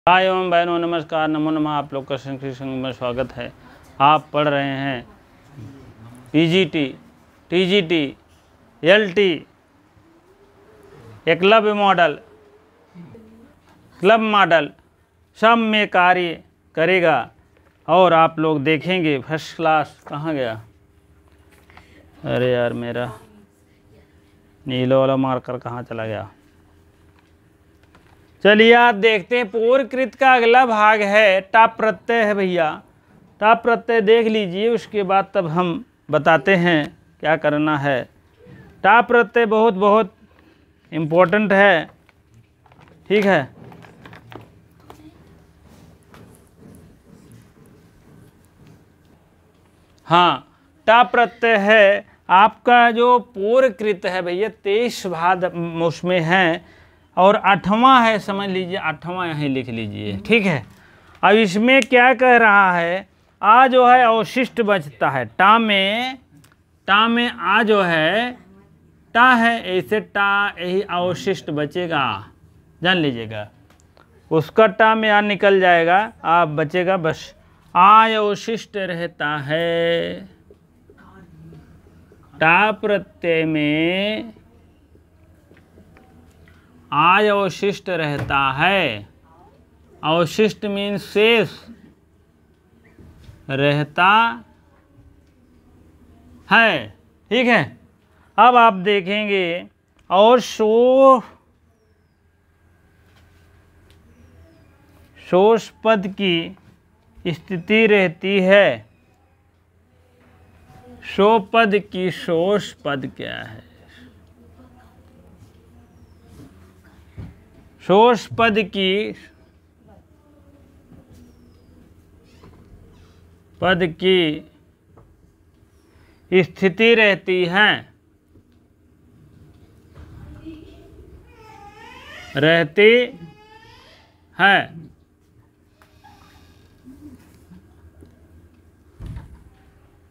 भाई एवं बहनों नमस्कार, नमो नमः। आप लोग का संग में स्वागत है। आप पढ़ रहे हैं PGT, TGT, LT, Eklavya model, club model सब में कार्य करेगा और आप लोग देखेंगे फर्स्ट क्लास। कहाँ गया? अरे यार, मेरा नीला वाला मार्कर कहाँ चला गया? चलिए आप देखते हैं। पूर्वकृत का अगला भाग है टाप प्रत्यय है भैया। टाप प्रत्यय देख लीजिए, उसके बाद तब हम बताते हैं क्या करना है। टाप प्रत्यय बहुत बहुत इम्पोर्टेंट है, ठीक है। हाँ, टाप प्रत्यय है आपका जो पूर्वकृत है भैया, 23 भाग उसमें है और 8वां है, समझ लीजिए 8वां यहीं लिख लीजिए, ठीक है। अब इसमें क्या कह रहा है, आ जो है अवशिष्ट बचता है। टा में आ जो है टा है, ऐसे टा यही अवशिष्ट बचेगा, जान लीजिएगा। उसका टा में आ निकल जाएगा, आ बचेगा बस। आ अवशिष्ट रहता है। टा प्रत्यय में आज अवशिष्ट रहता है। अवशिष्ट मीन शेष रहता है, ठीक है। अब आप देखेंगे और शोष पद की स्थिति रहती है। शो पद की शोष पद क्या है? शोष पद की स्थिति रहती है,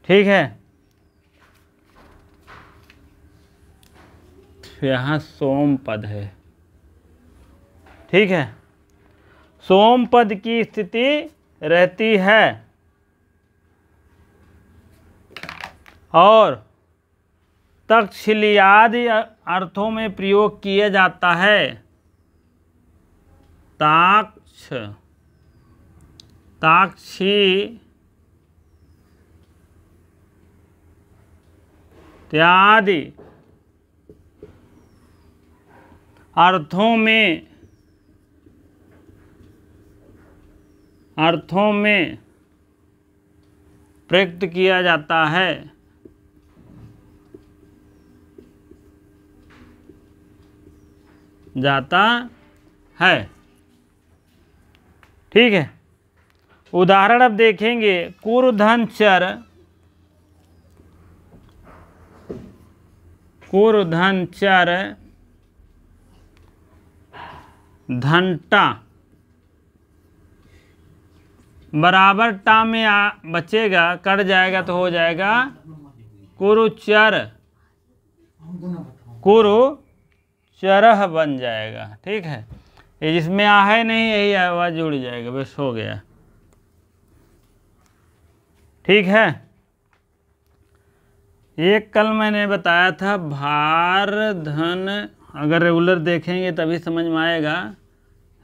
ठीक है। यहाँ सोम पद है, ठीक है। सोम पद की स्थिति रहती है और तक्षशिलियादि अर्थों में प्रयोग किया जाता है। ताक्षी इत्यादि अर्थों में प्रयुक्त किया जाता है। ठीक है। उदाहरण अब देखेंगे। कुरधन चर घंटा बराबर टा में बचेगा, कट जाएगा तो हो जाएगा कुरुचर, कुरुचरह बन जाएगा, ठीक है। ये जिसमें आ है नहीं, यही आवाज जुड़ जाएगा, बस हो गया, ठीक है। एक कल मैंने बताया था भार धन, अगर रेगुलर देखेंगे तभी समझ में आएगा।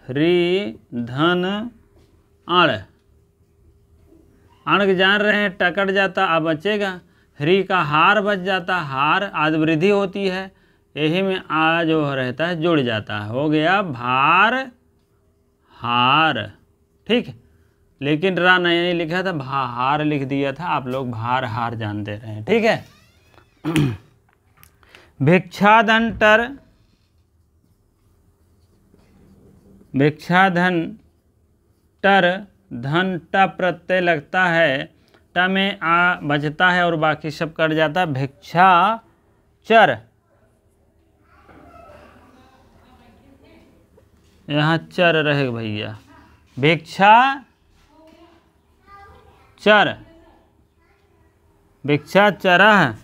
री धन अण, अण जान रहे हैं, टकट जाता अब बचेगा। ह्री का हार बच जाता, हार आदि वृद्धि होती है, यही में आ जो रहता है जुड़ जाता है, हो गया भार हार, ठीक है। लेकिन रा नहीं लिखा था, भार लिख दिया था, आप लोग भार हार जानते रहे, ठीक है। भिक्षाधन टर धन ट प्रत्यय लगता है, ट में आ बचता है और बाकी सब कट जाता है। भिक्षा चर, यहाँ चर रहेगा भैया, भिक्षा चरह।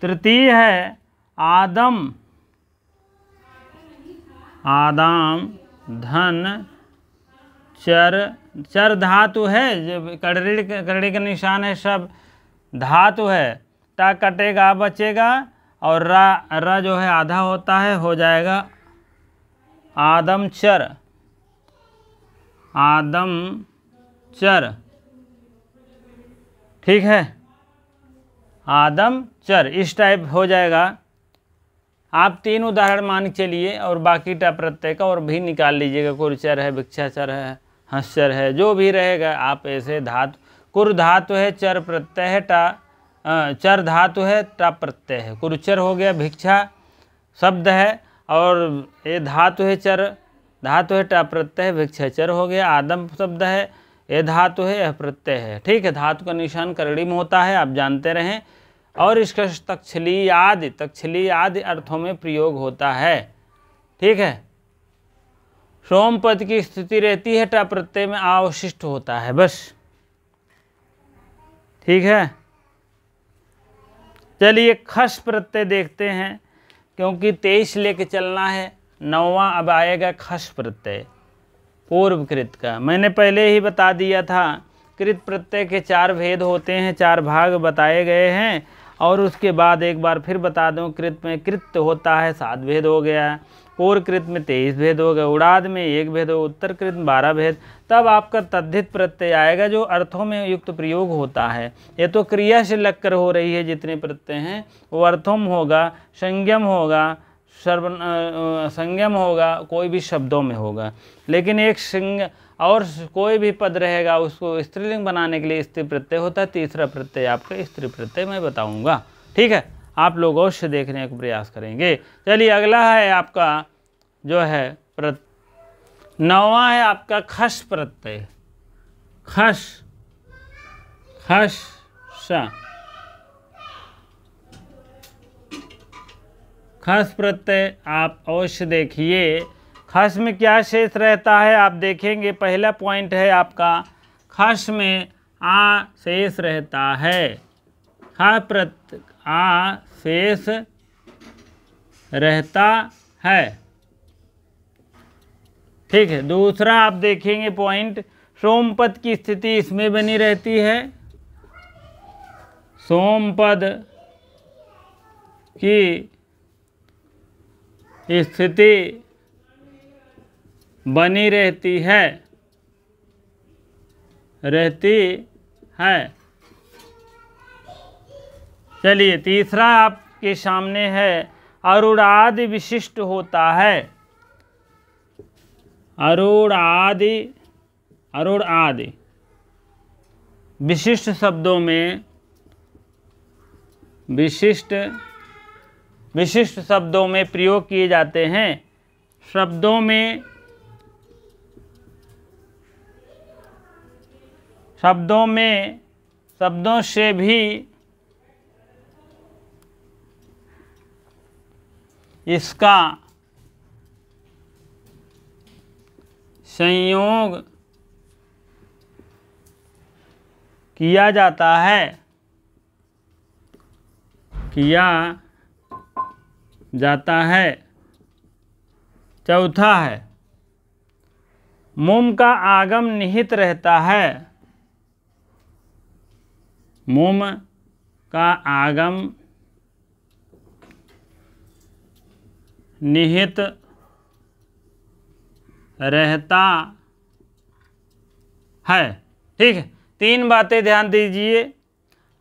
तृतीय है आदाम धन चर, चर धातु है, जो करड़ी का निशान है सब धातु है। टा कटेगा बचेगा और रा जो है आधा होता है, हो जाएगा आदमचर, आदमचर, ठीक है, आदमचर, इस टाइप हो जाएगा। आप 3 उदाहरण मान के चलिए और बाकी टा प्रत्यय का और भी निकाल लीजिएगा। कुरचर है, भिक्षाचर है, हंसचर है, जो भी रहेगा आप ऐसे धातु, कुर धातु है, चर प्रत्यय है, चर धातु है, टा प्रत्यय है। कुरचर हो गया, भिक्षा शब्द है और ये धातु है, चर धातु है, टा प्रत्यय है, भिक्षाचर हो गया। आदम शब्द है, ये धातु है, यह प्रत्यय है, ठीक है। धातु का निशान करड़ी में होता है, आप जानते रहें। और इसका तक्षली आदि अर्थों में प्रयोग होता है, ठीक है। सोम पद की स्थिति रहती है, टा प्रत्यय में अवशिष्ट होता है, बस, ठीक है। चलिए खस प्रत्यय देखते हैं, क्योंकि 23 लेके चलना है। 9वां अब आएगा खस प्रत्यय, पूर्व कृत का। मैंने पहले ही बता दिया था, कृत प्रत्यय के 4 भेद होते हैं, 4 भाग बताए गए हैं। और उसके बाद एक बार फिर बता दूं, कृत में कृत होता है 7 भेद हो गया, पूर्व कृत में 23 भेद हो गए, उड़ाद में 1 भेद हो, उत्तर कृत में 12 भेद। तब आपका तद्धित प्रत्यय आएगा, जो अर्थों में युक्त प्रयोग होता है। ये तो क्रिया से लगकर हो रही है, जितने प्रत्यय हैं वो अर्थों में होगा, संज्ञम होगा, संज्ञम होगा, कोई भी शब्दों में होगा। लेकिन एक संज्ञ और कोई भी पद रहेगा, उसको स्त्रीलिंग बनाने के लिए स्त्री प्रत्यय होता है। तीसरा प्रत्यय आपका स्त्री प्रत्यय मैं बताऊंगा, ठीक है। आप लोग अवश्य देखने का प्रयास करेंगे। चलिए अगला है आपका जो है 9वां है आपका खस प्रत्यय। खस, खस सा, खस प्रत्यय आप अवश्य देखिए। खस में क्या शेष रहता है आप देखेंगे। पहला पॉइंट है आपका, खस में आ शेष रहता है, आ शेष रहता है, ठीक है। दूसरा आप देखेंगे पॉइंट, सोमपद की स्थिति इसमें बनी रहती है, सोमपद की स्थिति बनी रहती है, चलिए तीसरा आपके सामने है, अरुणादि विशिष्ट होता है। अरुणादि विशिष्ट शब्दों में, विशिष्ट शब्दों में प्रयोग किए जाते हैं। शब्दों से भी इसका संयोग किया जाता है, चौथा है, मुम का आगम निहित रहता है, मुम का आगम निहित रहता है, ठीक है। 3 बातें ध्यान दीजिए।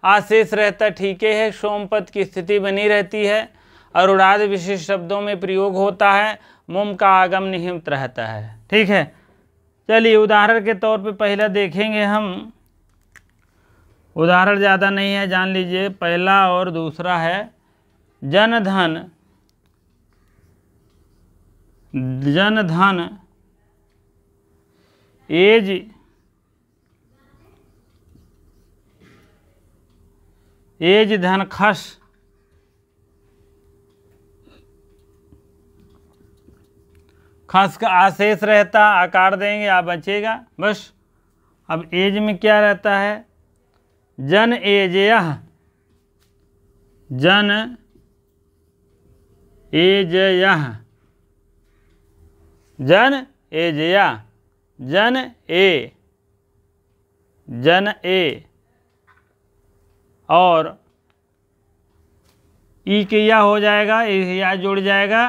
आशेष रहता, ठीक है, सोमपद की स्थिति बनी रहती है, अरुणादि विशिष्ट शब्दों में प्रयोग होता है, मुम का आगम निहित रहता है, ठीक है। चलिए उदाहरण के तौर पे पहला देखेंगे हम, उदाहरण ज़्यादा नहीं है, जान लीजिए। पहला और दूसरा है जनधन, एज धन खस, खस का आशेष रहता, आकार देंगे आप बचेगा बस। अब एज में क्या रहता है, जन एजयः, जन एजयः, जन एजया, जन ए, जन ए, और ई के या हो जाएगा, या जुड़ जाएगा,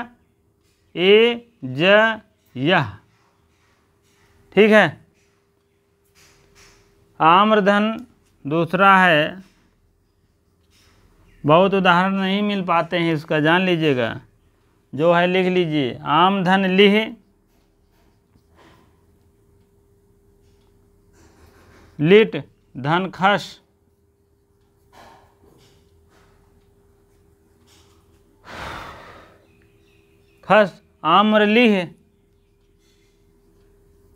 ए ज यह। ठीक है। आम्रधन दूसरा है, बहुत उदाहरण नहीं मिल पाते हैं इसका, जान लीजिएगा, जो है लिख लीजिए। आम धन लिह, लिट धन खस, खस आम्र लिह,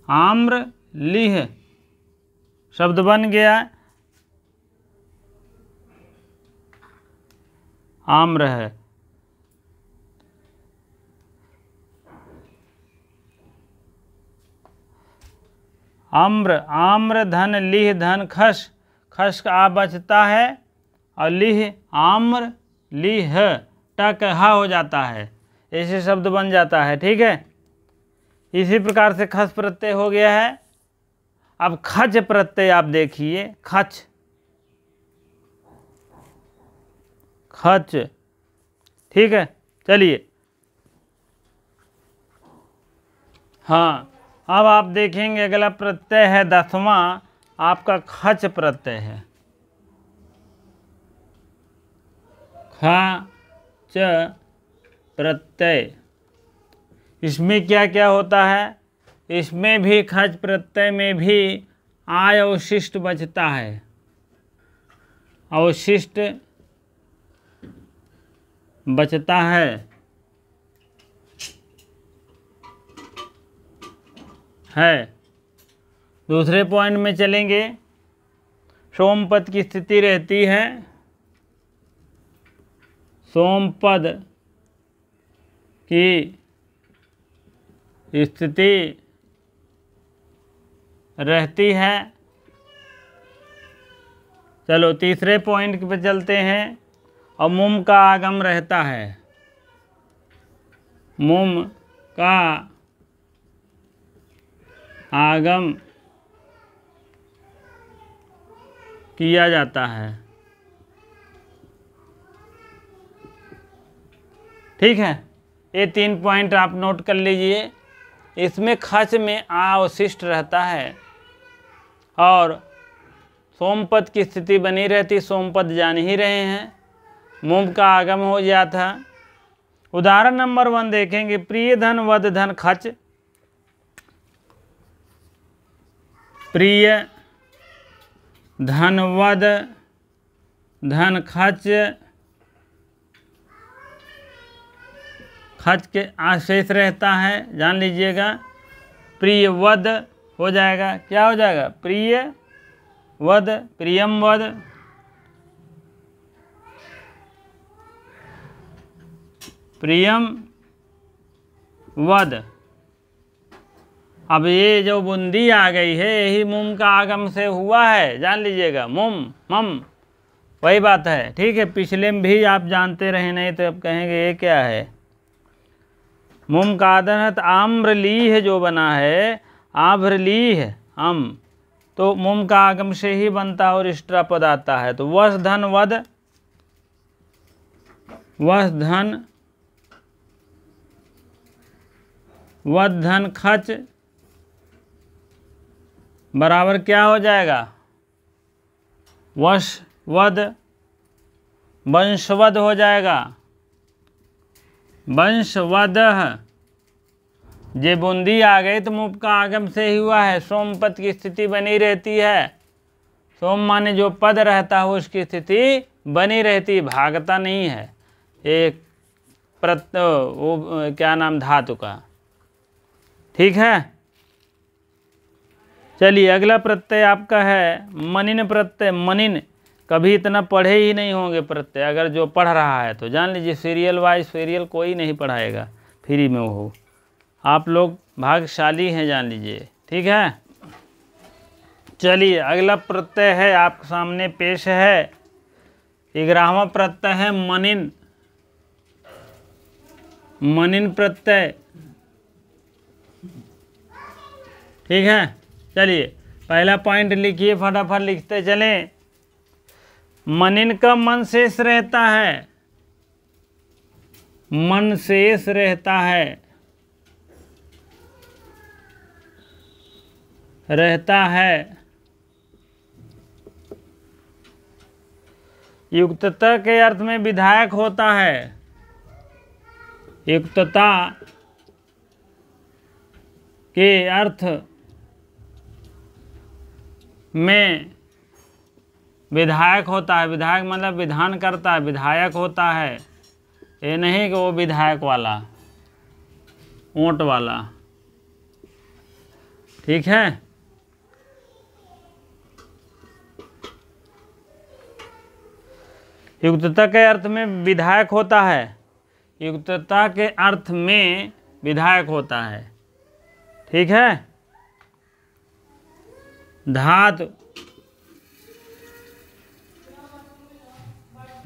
आम्र लिह शब्द बन गया, आम्र है। आम्र, आम्र धन लिह धन खस, खस का आ बचता है और लिह आम्र लिह टक हा हो जाता है, ऐसे शब्द बन जाता है। ठीक है। इसी प्रकार से खस प्रत्यय हो गया है। अब खच प्रत्यय आप देखिए, खच, खच। ठीक है। चलिए, हाँ, अब आप देखेंगे अगला प्रत्यय है 10वां आपका खच प्रत्यय है। खच प्रत्यय, इसमें क्या क्या होता है? इसमें भी खच प्रत्यय में भी आय अवशिष्ट बचता है, अवशिष्ट बचता है दूसरे पॉइंट में चलेंगे। सोमपद की स्थिति रहती है, सोमपद की स्थिति रहती है। चलो तीसरे पॉइंट पे चलते हैं। और मुम का आगम रहता है, मुम का आगम किया जाता है। ठीक है। ये 3 पॉइंट आप नोट कर लीजिए। इसमें खच में आ अवशिष्ट रहता है और सोमपद की स्थिति बनी रहती, सोमपद जान ही रहे हैं, मुम का आगम हो गया था। उदाहरण नंबर 1 देखेंगे। प्रिय धन वद धन खच, प्रिय धन वद धन खच, खच के आशेष रहता है, जान लीजिएगा। प्रिय वद हो जाएगा, क्या हो जाएगा? प्रिय वद, प्रियम वद, प्रियम वद। अब ये जो बूंदी आ गई है, यही मुम का आगम से हुआ है, जान लीजिएगा। मुम मम वही बात है। ठीक है। पिछले में भी आप जानते रहे, नहीं तो अब कहेंगे ये क्या है। मुम का आदन आम्रलीह जो बना है, आभ्रलीह अम, तो मुम का आगम से ही बनता है और इष्टा पद आता है। तो वस धन वद, वस धन वद धन खच बराबर क्या हो जाएगा? वश वद वंशवद हो जाएगा, वंशवद। जे बूंदी आ गई तो मुम का आगम से ही हुआ है, सोमपद की स्थिति बनी रहती है। सोम माने जो पद रहता है उसकी स्थिति बनी रहती, भागता नहीं है। एक वो क्या नाम, धातु का। ठीक है। चलिए अगला प्रत्यय आपका है मनिन प्रत्यय। मनिन कभी इतना पढ़े ही नहीं होंगे प्रत्यय, अगर जो पढ़ रहा है तो जान लीजिए सीरियल वाइज सीरियल कोई नहीं पढ़ाएगा फ्री में, वो आप लोग भाग्यशाली हैं, जान लीजिए। ठीक है। चलिए अगला प्रत्यय है आपके सामने पेश है, 11वां प्रत्यय है मनिन। मनिन प्रत्यय ठीक है, चलिए पहला पॉइंट लिखिए, फटाफट लिखते चलें। मनिन का मन शेष रहता है, मन शेष रहता है, रहता है। युक्तता के अर्थ में विधायक होता है, युक्तता के अर्थ में विधायक होता है। विधायक मतलब विधान करता है, विधायक होता है, ये नहीं कि वो विधायक वाला, ऊंट वाला। ठीक है, युक्तता के अर्थ में विधायक होता है, युक्तता के अर्थ में विधायक होता है। ठीक है, धातु,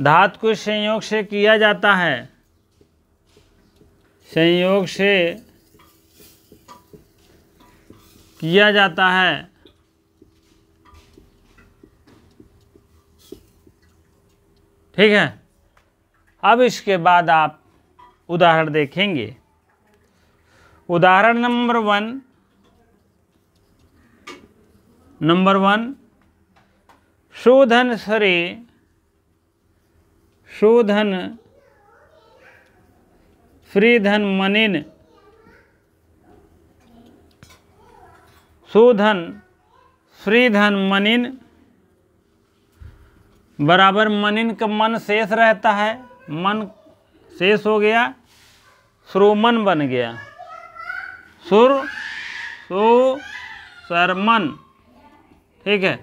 धातु को संयोग से किया जाता है, संयोग से किया जाता है। ठीक है, अब इसके बाद आप उदाहरण देखेंगे। उदाहरण नंबर वन, शोधन सरे, शोधन फ्रीधन मनिन, शोधन फ्रीधन मनिन बराबर मनिन का मन शेष रहता है, मन शेष हो गया, श्रोमन बन गया, सुर सु सरमन। ठीक है,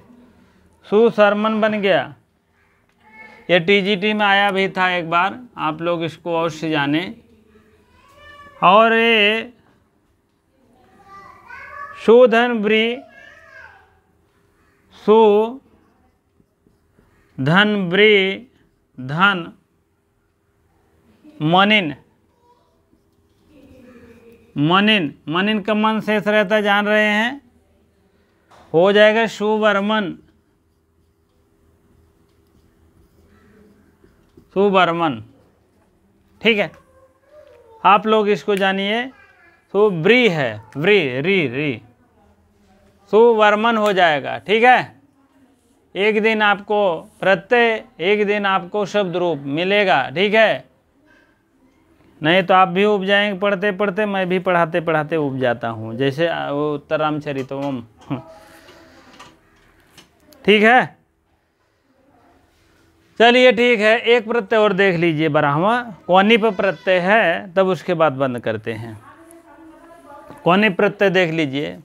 सुशरमन बन गया। ये टीजीटी में आया भी था एक बार, आप लोग इसको अवश्य जाने। और ये शोधन ब्री, सो धन ब्री धन मनिन, मनिन, मनिन का मन शेष रहता, जान रहे हैं, हो जाएगा सुवर्मन, सुवर्मन। ठीक है, आप लोग इसको जानिए। तो ब्री है, व्री री री, सुवर्मन हो जाएगा। ठीक है, एक दिन आपको प्रत्यय, एक दिन आपको शब्द रूप मिलेगा। ठीक है, नहीं तो आप भी उब जाएंगे पढ़ते पढ़ते, मैं भी पढ़ाते पढ़ाते उब जाता हूँ, जैसे वो उत्तरामचरितम। ठीक है, चलिए ठीक है, एक प्रत्यय और देख लीजिए, 12वां कौनी पर प्रत्यय है, तब उसके बाद बंद करते हैं। कौनी प्रत्यय देख लीजिए,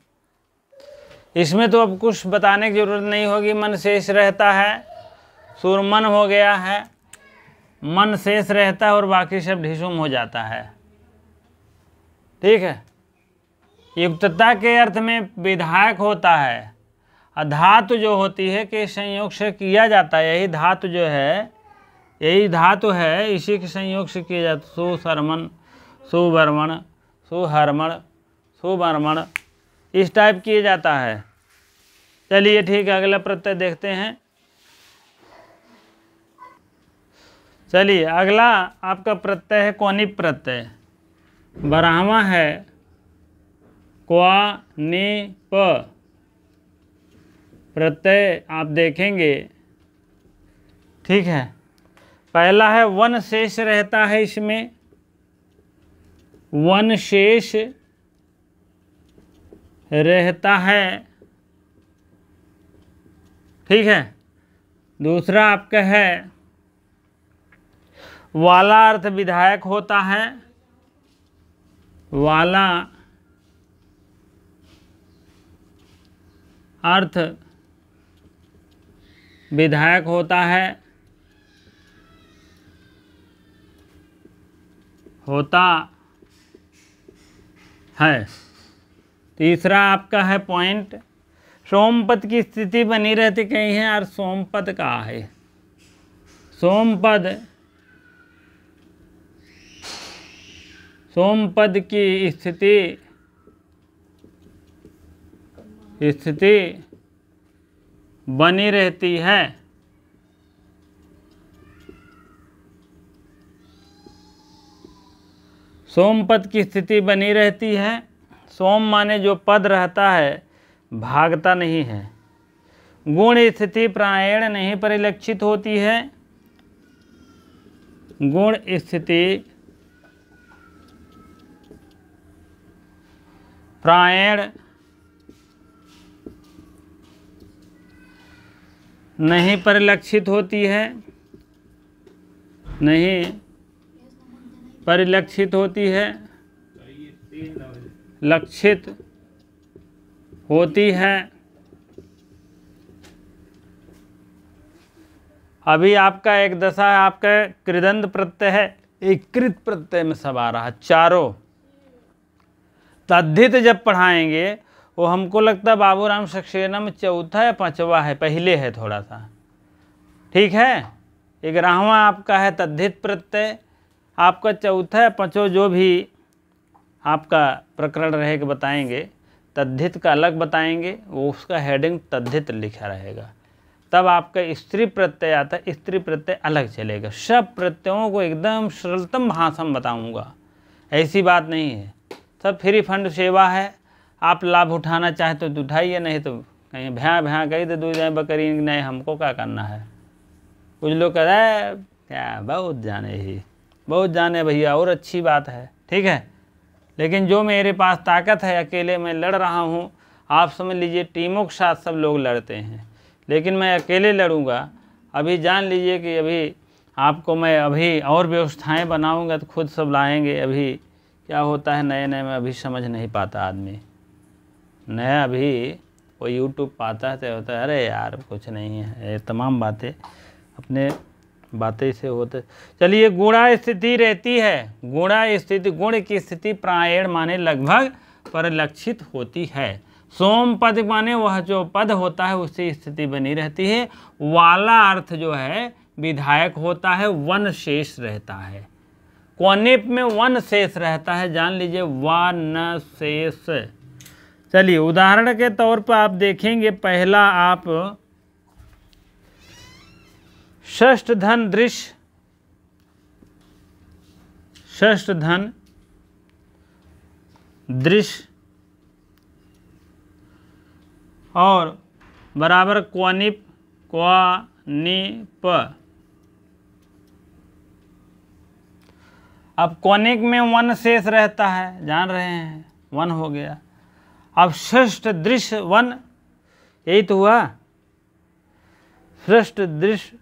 इसमें तो अब कुछ बताने की जरूरत नहीं होगी, मन शेष रहता है, सुरमन हो गया है, मन शेष रहता है और बाकी सब ढिसुम हो जाता है। ठीक है, युक्तता के अर्थ में विधायक होता है, धातु जो होती है कि संयोग से किया जाता है, यही धातु जो है, यही धातु है, इसी के संयोग से किया जाता है। सुशरमन, सुवर्मण, सुहरमण, सुवर्मण, इस टाइप किया जाता है। चलिए ठीक है, अगला प्रत्यय देखते हैं। चलिए अगला आपका प्रत्यय है कौनी प्रत्यय, 12वां है क्वा नि प प्रत्यय आप देखेंगे। ठीक है, पहला है वन शेष रहता है, इसमें वन शेष रहता है। ठीक है, दूसरा आपका है वाला अर्थ विधायक होता है, वाला अर्थ विधायक होता है, होता है। तीसरा आपका है पॉइंट, सोमपद की स्थिति बनी रहती, कहीं है यार सोमपद का है, सोमपद, सोमपद की स्थिति स्थिति बनी रहती है। सोम पद की स्थिति बनी रहती है। सोम माने जो पद रहता है भागता नहीं है। गुण स्थिति प्रायण नहीं परिलक्षित होती है। गुण स्थिति प्रायण नहीं परिलक्षित होती है, नहीं परिलक्षित होती है, लक्षित होती है। अभी आपका एक दशा है, आपका कृदंत प्रत्यय है, एक कृत प्रत्यय में सब आ रहा है चारों। तद्धित जब पढ़ाएंगे वो हमको लगता है बाबूराम सक्सेना में चौथा या पांचवा है, पहले है थोड़ा सा, ठीक है। 11वां आपका है तद्धित प्रत्यय, आपका चौथा या पांचवा जो भी आपका प्रकरण रहेगा बताएंगे, तद्धित का अलग बताएंगे, वो उसका हेडिंग तद्धित लिखा रहेगा। तब आपका स्त्री प्रत्यय आता है, स्त्री प्रत्यय अलग चलेगा। सब प्रत्ययों को एकदम सरलतम भाषा में बताऊंगा, ऐसी बात नहीं है। सब फ्री फंड सेवा है, आप लाभ उठाना चाहे तो उठाइए, नहीं तो कहीं भैया भैया कही तो दूध जाए बकरी, नहीं हमको क्या करना है। कुछ लोग कह रहे हैं क्या बहुत जाने ही, बहुत जाने भैया, और अच्छी बात है, ठीक है। लेकिन जो मेरे पास ताकत है, अकेले मैं लड़ रहा हूँ, आप समझ लीजिए टीमों के साथ सब लोग लड़ते हैं, लेकिन मैं अकेले लड़ूंगा। अभी जान लीजिए कि अभी आपको मैं अभी और व्यवस्थाएं बनाऊंगा तो खुद सब लाएंगे। अभी क्या होता है नए नए में अभी समझ नहीं पाता आदमी, नया अभी वो यूट्यूब पाता है तो होता है अरे यार कुछ नहीं है, ये तमाम बातें अपने बातें से होते। चलिए, गुणा स्थिति रहती है। गुणा स्थिति, गुण की स्थिति प्रायण माने लगभग परिलक्षित होती है। सोम पद माने वह जो पद होता है उससे स्थिति बनी रहती है। वाला अर्थ जो है विधायक होता है, वन शेष रहता है। क्वनिप में वन शेष रहता है, जान लीजिए वन शेष। चलिए उदाहरण के तौर पर आप देखेंगे, पहला आप षष्ठ धन दृश्य, षष्ठ धन दृश्य और बराबर क्वनिप, क्वनिप। अब क्वनिक में वन शेष रहता है, जान रहे हैं, वन हो गया। अब षष्ठ दृश्य वन, यही तो हुआ षष्ठ दृश्य।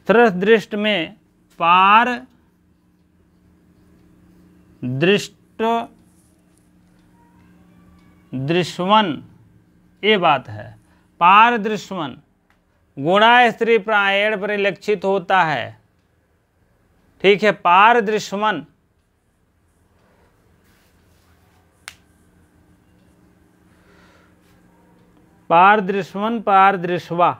षष्ठ दृष्ट में पार दृष्ट दृश्यवन, ये बात है। पार दृश्यवन गुणा स्त्री प्रायण परिलक्षित होता है, ठीक है। पार दृश्यवन, पार दृश्यवन, पार दृश्यवा।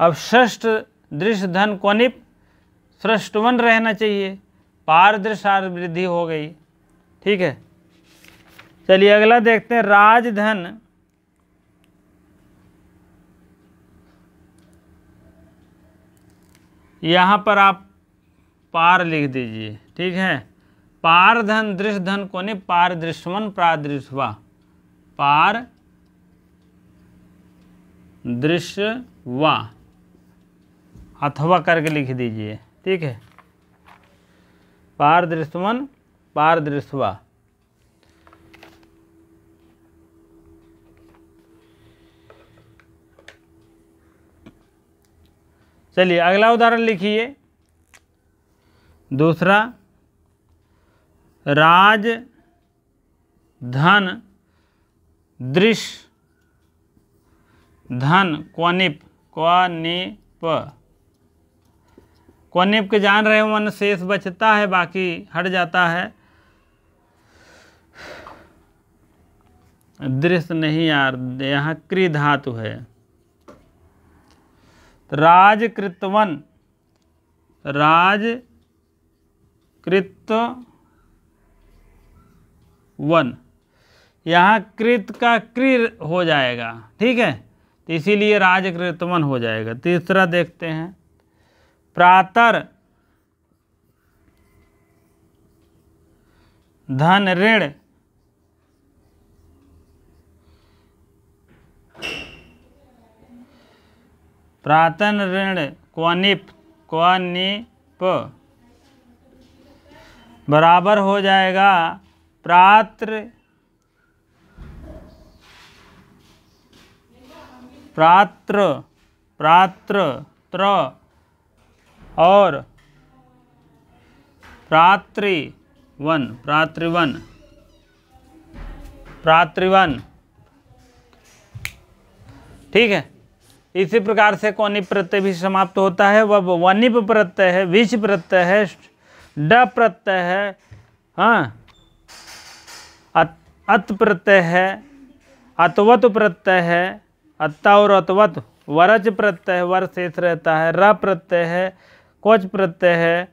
अब षष्ठ दृश्य धन क्वनिप, सृष्टवन रहना चाहिए, पार दृश्य वृद्धि हो गई, ठीक है। चलिए अगला देखते हैं, राजधन यहाँ पर आप पार लिख दीजिए, ठीक है। पार धन दृश्य धन कोने पार दृश्यवन प्रादृश्यवा, पार दृश्यवा अथवा करके लिख दीजिए, ठीक है। पार दृश्यवन पार दृश्यवा। चलिए अगला उदाहरण लिखिए, दूसरा, राज धन दृश्य धन क्वनिप, क्वनिप। क्वनिप के जान रहे हो, वन शेष बचता है, बाकी हट जाता है। दृश्य नहीं यार, यहाँ क्रि धातु है। राजकृतवन, राज कृत वन, यहाँ कृत का कृ हो जाएगा, ठीक है, तो इसीलिए राजकृतवन हो जाएगा। तीसरा देखते हैं, प्रातर धन ऋण प्रातन ऋण क्वनिप बराबर हो जाएगा प्रात्र त्र और प्रात्रिवन, ठीक है। इसी प्रकार से कौनिप प्रत्यय भी समाप्त होता है। वह वनिप प्रत्यय है, विच प्रत्यय है, ड प्रत्यय है, हाँ, अत प्रत्यय है, अतवत प्रत्यय है, अत्ता और अतवत, वरच प्रत्यय है, वर शेष रहता है, र प्रत्यय है, कोच प्रत्यय है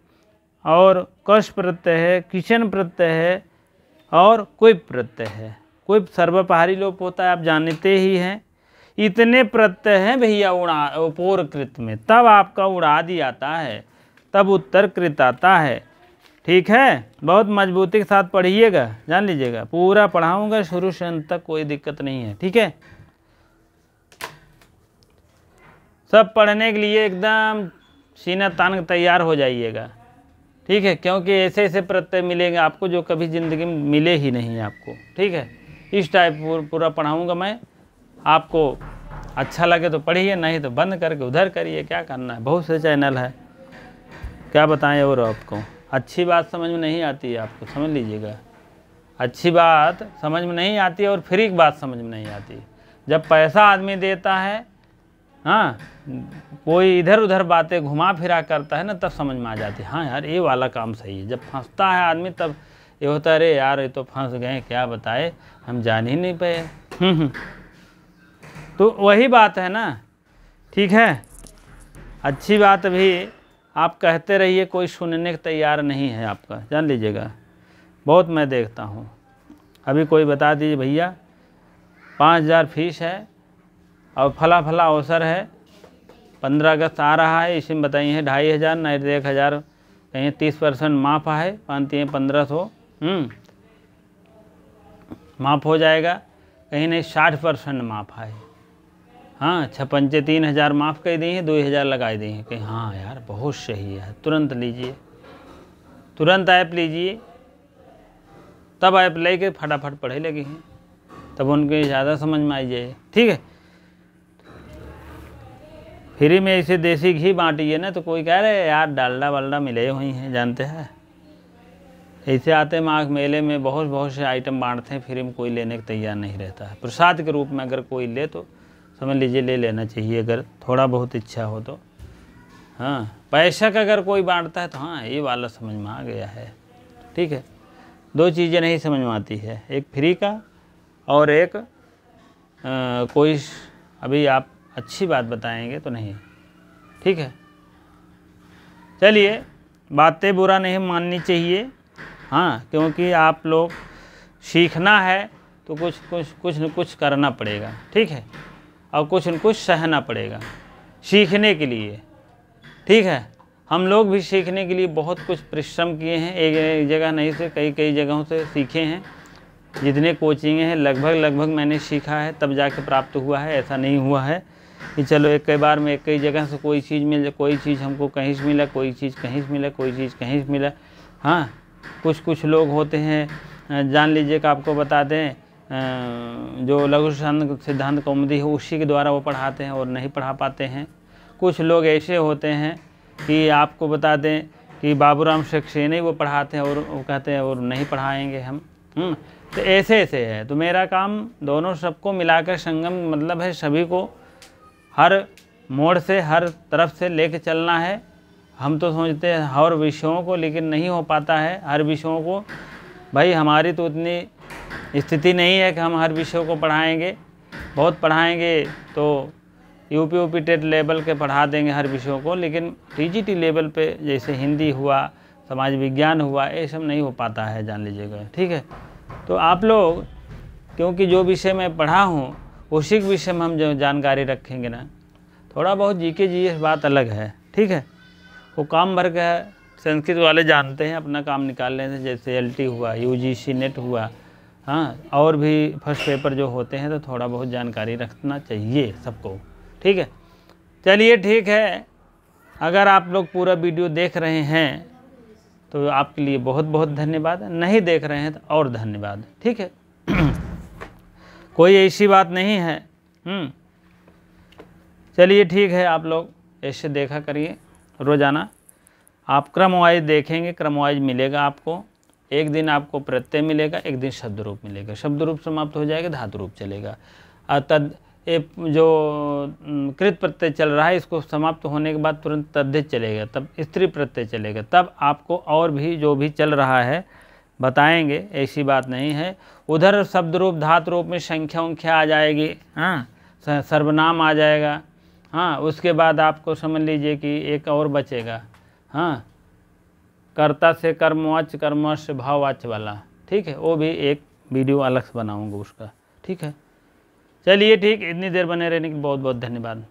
और कश प्रत्यय है, किशन प्रत्यय है और क्विप प्रत्यय है। क्विप सर्वपहारी लोप होता है, आप जानते ही हैं। इतने प्रत्यय हैं भैया पूर्वकृत में, तब आपका उड़ादी आता है, तब उत्तरकृत आता है, ठीक है। बहुत मजबूती के साथ पढ़िएगा, जान लीजिएगा, पूरा पढ़ाऊंगा शुरू से अंत तक, कोई दिक्कत नहीं है, ठीक है। सब पढ़ने के लिए एकदम सीना तान तैयार हो जाइएगा, ठीक है, क्योंकि ऐसे ऐसे प्रत्यय मिलेंगे आपको जो कभी ज़िंदगी में मिले ही नहीं आपको, ठीक है। इस टाइप पूरा पढ़ाऊंगा मैं, आपको अच्छा लगे तो पढ़िए, नहीं तो बंद करके उधर करिए, क्या करना है, बहुत से चैनल है, क्या बताएं। और आपको अच्छी बात समझ में नहीं आती है, आपको समझ लीजिएगा, अच्छी बात समझ में नहीं आती है और फ्री की बात समझ में नहीं आती। जब पैसा आदमी देता है, हाँ, कोई इधर उधर बातें घुमा फिरा करता है ना, तब समझ में आ जाती है, हाँ यार ये वाला काम सही है। जब फंसता है आदमी तब ये होता है, अरे यार ये तो फंस गए, क्या बताए, हम जान ही नहीं पाए। तो वही बात है ना, ठीक है। अच्छी बात भी आप कहते रहिए, कोई सुनने के तैयार नहीं है आपका, जान लीजिएगा, बहुत मैं देखता हूँ। अभी कोई बता दीजिए भैया 5000 फीस है और फला फला अवसर है, 15 अगस्त आ रहा है, इसमें बताइए 2500 नहीं तो 1000, कहीं 30% माफ़ है, 1500 माफ़ हो जाएगा, कहीं नहीं 60% माफ़ है, हाँ, 56 3000 माफ़ कर दी हैं, 2000 लगाई दी हैं, कहीं हाँ यार बहुत सही है, तुरंत लीजिए, तुरंत ऐप लीजिए, तब ऐप लेके फटाफट पढ़े लगे हैं, तब उनके ज़्यादा समझ में आई जाए, ठीक है। फ्री में इसे देसी घी बांटिए ना, तो कोई कह रहे यार डालडा वालडा मिले हुई हैं, जानते हैं, ऐसे आते माघ मेले में बहुत से आइटम बांटते हैं, फ्री में कोई लेने को तैयार नहीं रहता है। प्रसाद के रूप में अगर कोई ले तो समझ लीजिए ले लेना चाहिए, अगर थोड़ा बहुत इच्छा हो तो, हाँ। पैसा का अगर कोई बांटता है तो हाँ ये वाला समझ में आ गया है, ठीक है। दो चीज़ें नहीं समझ में आती है, एक फ्री का और एक कोई अभी आप अच्छी बात बताएंगे तो नहीं, ठीक है। चलिए, बातें बुरा नहीं माननी चाहिए, हाँ, क्योंकि आप लोग सीखना है तो कुछ न कुछ करना पड़ेगा, ठीक है, और कुछ न कुछ सहना पड़ेगा सीखने के लिए, ठीक है। हम लोग भी सीखने के लिए बहुत कुछ परिश्रम किए हैं, एक जगह नहीं से कई जगहों से सीखे हैं, जितने कोचिंग हैं लगभग मैंने सीखा है, तब जाके प्राप्त हुआ है। ऐसा नहीं हुआ है कि चलो एक कई बार में एक कई जगह से कोई चीज़ मिल, कोई चीज़ हमको कहीं से मिला, कोई चीज़ कहीं से मिला, कोई चीज़ कहीं से मिला, हाँ। कुछ लोग होते हैं, जान लीजिए कि आपको बता दें, जो लघु सिद्धांत कौमुदी है उसी के द्वारा वो पढ़ाते हैं और नहीं पढ़ा पाते हैं। कुछ लोग ऐसे होते हैं कि आपको बता दें कि बाबूराम सक्सेना वो पढ़ाते हैं और वो कहते हैं और नहीं पढ़ाएंगे हम, तो ऐसे है। तो मेरा काम दोनों सबको मिलाकर संगम मतलब है, सभी को हर मोड़ से हर तरफ से लेके चलना है। हम तो सोचते हैं हर विषयों को, लेकिन नहीं हो पाता है हर विषयों को। भाई हमारी तो उतनी स्थिति नहीं है कि हम हर विषयों को पढ़ाएंगे, बहुत पढ़ाएंगे तो यूपी टेट लेवल के पढ़ा देंगे हर विषयों को, लेकिन टीजीटी लेवल पे जैसे हिंदी हुआ, समाज विज्ञान हुआ, ये सब नहीं हो पाता है, जान लीजिएगा। ठीक है, तो आप लोग क्योंकि जो विषय मैं पढ़ा हूँ उसी के विषय में हम जो जानकारी रखेंगे ना, थोड़ा बहुत जीके जीएस बात अलग है। ठीक है, वो काम भर का है, संस्कृत वाले जानते हैं, अपना काम निकाल लेते हैं, जैसे LT हुआ, UGC नेट हुआ, हाँ, और भी फर्स्ट पेपर जो होते हैं, तो थोड़ा बहुत जानकारी रखना चाहिए सबको। ठीक है, चलिए ठीक है, अगर आप लोग पूरा वीडियो देख रहे हैं तो आपके लिए बहुत बहुत धन्यवाद, नहीं देख रहे हैं तो और धन्यवाद। ठीक है कोई ऐसी बात नहीं है। चलिए ठीक है, आप लोग ऐसे देखा करिए रोज़ाना, आप क्रम वाइज देखेंगे, क्रम वाइज मिलेगा आपको। एक दिन आपको प्रत्यय मिलेगा, एक दिन शब्द रूप मिलेगा, शब्द रूप समाप्त हो जाएगा, धातु रूप चलेगा। तद ये जो कृत प्रत्यय चल रहा है, इसको समाप्त होने के बाद तुरंत तद्धित चलेगा, तब स्त्री प्रत्यय चलेगा, तब आपको और भी जो भी चल रहा है बताएंगे, ऐसी बात नहीं है। उधर शब्द रूप धातु रूप में संख्या उंख्या आ जाएगी, हाँ, सर्वनाम आ जाएगा, हाँ, उसके बाद आपको समझ लीजिए कि एक और बचेगा, हाँ, कर्ता से कर्मवाच्य, कर्मवाच्य से भाववाच्य वाला। ठीक है, वो भी एक वीडियो अलग से बनाऊंगा उसका। ठीक है, चलिए ठीक, इतनी देर बने रहने के बहुत बहुत धन्यवाद।